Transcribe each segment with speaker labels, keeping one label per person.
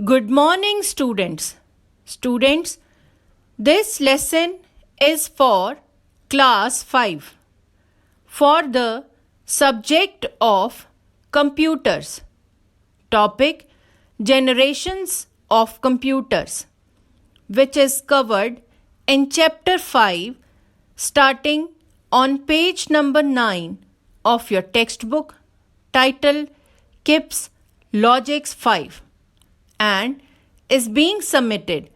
Speaker 1: Good morning, students. Students, this lesson is for class 5 for the subject of computers. Topic Generations of computers, which is covered in chapter 5 starting on page number 9 of your textbook titled KIPS Logics 5 and is being submitted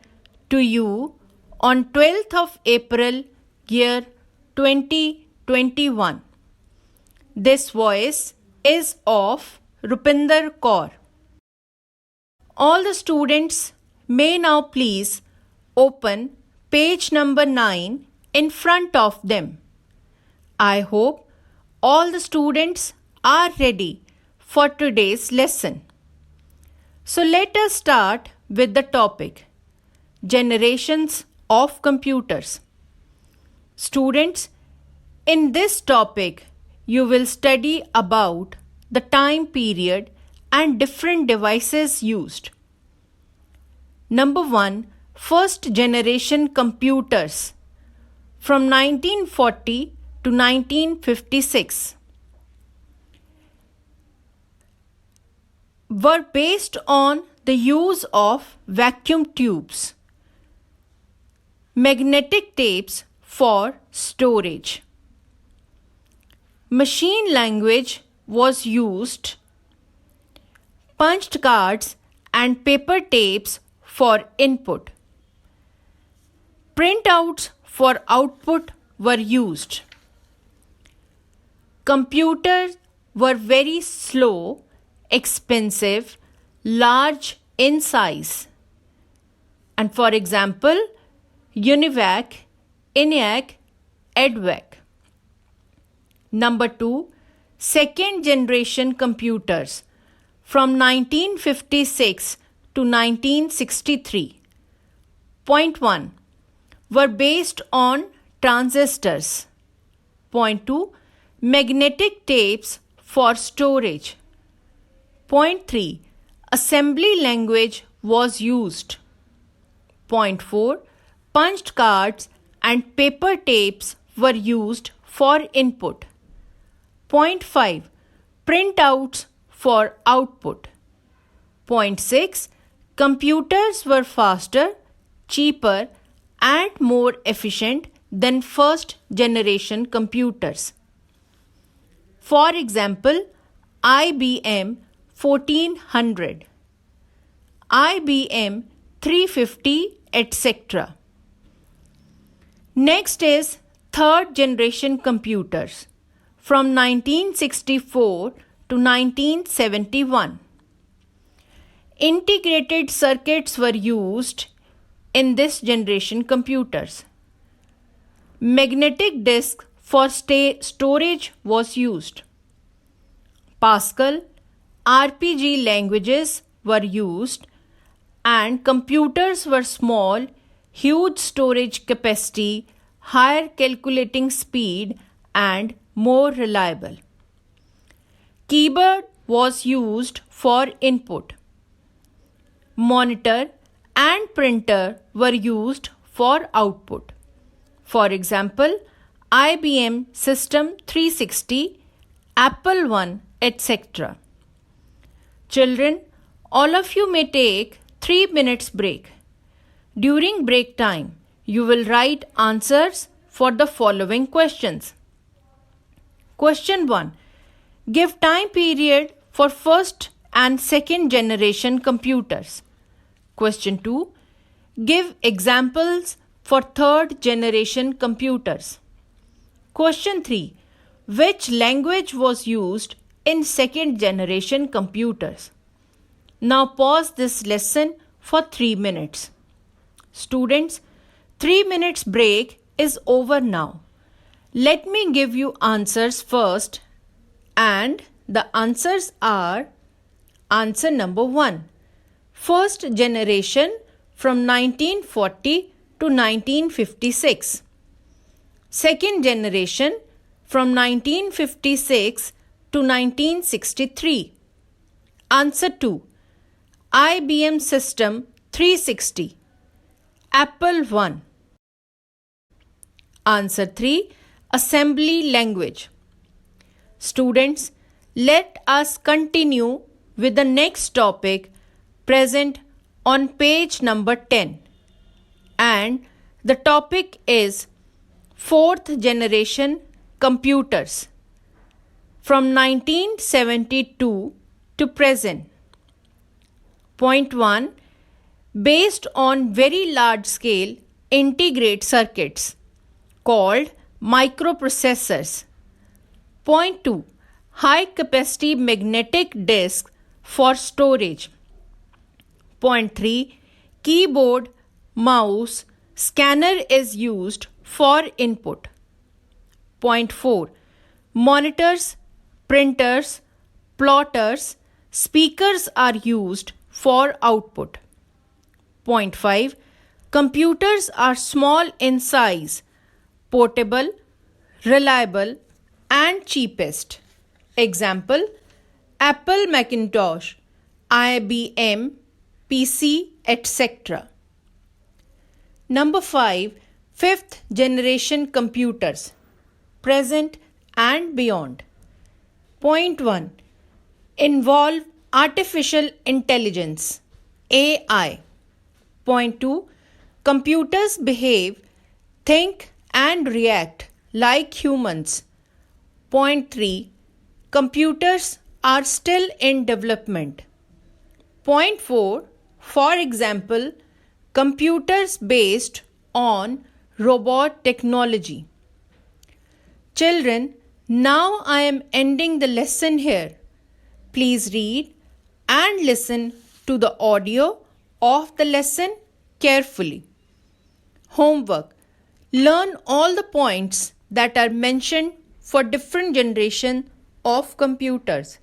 Speaker 1: to you on 12th of April year 2021. This voice is of Rupinder Kaur. All the students may now please open page number 9 in front of them. I hope all the students are ready for today's lesson. So let us start with the topic Generations of Computers. Students, in this topic you will study about the time period and different devices used. Number 1, first generation computers from 1940 to 1956. Were based on the use of vacuum tubes, magnetic tapes for storage. Machine language was used, punched cards and paper tapes for input. Printouts for output were used. Computers were very slow, expensive, large in size. And for example, UNIVAC, ENIAC, EDVAC. Number 2, second generation computers from 1956 to 1963. Point 1, were based on transistors. Point 2, magnetic tapes for storage. Point 3, assembly language was used. Point 4, punched cards and paper tapes were used for input. Point 5, printouts for output. Point 6, computers were faster, cheaper, and more efficient than first generation computers. For example, IBM 1400, IBM 350, etc. Next is third generation computers from 1964 to 1971. Integrated circuits were used in this generation computers. Magnetic disk for storage was used. Pascal, RPG languages were used and computers were small, huge storage capacity, higher calculating speed and more reliable. Keyboard was used for input. Monitor and printer were used for output. For example, IBM System 360, Apple I, etc. Children, all of you may take 3 minutes break. During break time, you will write answers for the following questions. Question 1. Give time period for first and second generation computers. Question 2. Give examples for third generation computers. Question 3. Which language was used in second generation computers? Now pause this lesson for 3 minutes. Students, 3 minutes break is over now. Let me give you answers first, and the answers are: answer number 1, first generation from 1940 to 1956. Second generation from 1956 to 1963. Answer 2, IBM System 360. Apple I. Answer 3. Assembly language. Students, let us continue with the next topic present on page number 10. And the topic is fourth generation computers from 1972 to present. Point 1. Based on very large scale integrated circuits called microprocessors. Point 2. High capacity magnetic disk for storage. Point 3. Keyboard, mouse, scanner is used for input. Point 4. Monitors, printers, plotters, speakers are used for output. Point 5. Computers are small in size, portable, reliable, and cheapest. Example: Apple Macintosh, IBM PC, etc. Number 5. Fifth generation computers, present and beyond. Point 1. Involve artificial intelligence, AI. Point 2. Computers behave, think, and react like humans. Point 3. Computers are still in development. Point 4. For example, computers based on robot technology. Children, now I am ending the lesson here. Please read and listen to the audio of the lesson carefully. Homework. Learn all the points that are mentioned for different generation of computers.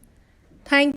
Speaker 1: Thank you.